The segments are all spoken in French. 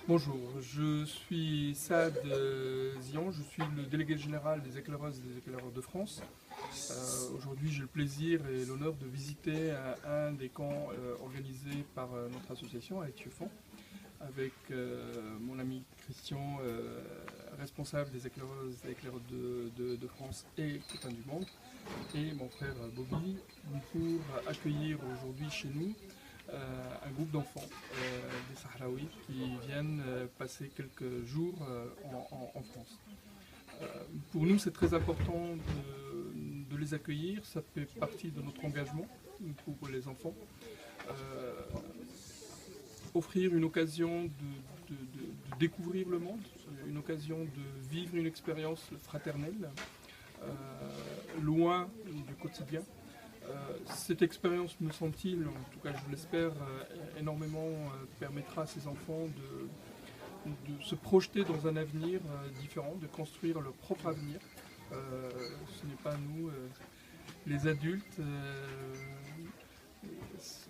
Bonjour, je suis Saad Zian, je suis le délégué général des éclaireuses et des éclaireurs de France. Aujourd'hui, j'ai le plaisir et l'honneur de visiter un des camps organisés par notre association à Étieffont, avec mon ami Christian, responsable des éclaireuses et éclaireurs de France et copains du monde, et mon frère Bobby, pour accueillir aujourd'hui chez nous un groupe d'enfants des Sahraouis qui viennent passer quelques jours en France. Pour nous, c'est très important de les accueillir, ça fait partie de notre engagement pour les enfants. Offrir une occasion de découvrir le monde, une occasion de vivre une expérience fraternelle, loin du quotidien. Cette expérience, me semble-t-il, en tout cas je l'espère, énormément permettra à ces enfants de se projeter dans un avenir différent, de construire leur propre avenir. Ce n'est pas nous, les adultes.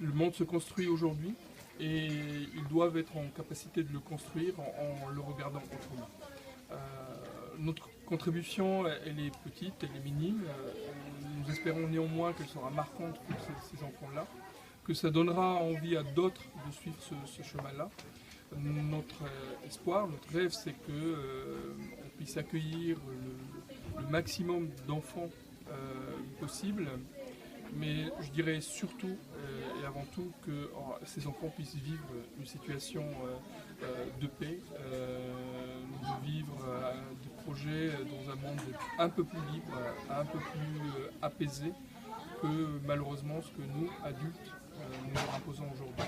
Le monde se construit aujourd'hui et ils doivent être en capacité de le construire en le regardant autrement. Notre contribution, elle est petite, elle est minime. Nous espérons néanmoins qu'elle sera marquante pour ces enfants-là, que ça donnera envie à d'autres de suivre ce chemin-là. Notre espoir, notre rêve, c'est qu'on puisse accueillir le maximum d'enfants possible, mais je dirais surtout et avant tout que ces enfants puissent vivre une situation de paix, de vivre des projets dans un monde un peu plus libre, un peu plus apaisé que malheureusement ce que nous, adultes, nous leur imposons aujourd'hui.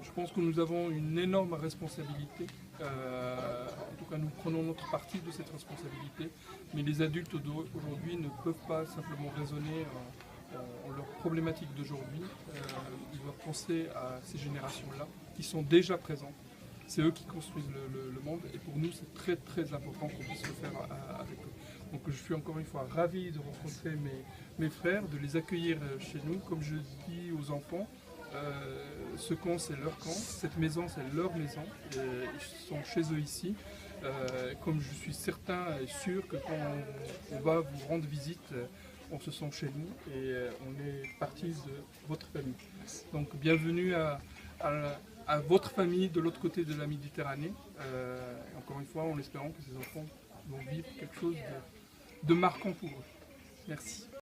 Je pense que nous avons une énorme responsabilité, en tout cas nous prenons notre partie de cette responsabilité, mais les adultes aujourd'hui ne peuvent pas simplement raisonner leurs problématiques d'aujourd'hui. Ils doivent penser à ces générations-là qui sont déjà présentes. C'est eux qui construisent le monde et pour nous c'est très très important qu'on puisse le faire avec eux. Donc je suis encore une fois ravi de rencontrer mes frères, de les accueillir chez nous. Comme je dis aux enfants, ce camp c'est leur camp, cette maison c'est leur maison, ils sont chez eux ici. Comme je suis certain et sûr que quand on va vous rendre visite, on se sent chez nous et on est partie de votre famille. Donc bienvenue à votre famille de l'autre côté de la Méditerranée. Encore une fois, en espérant que ces enfants vont vivre quelque chose de marquant pour eux. Merci.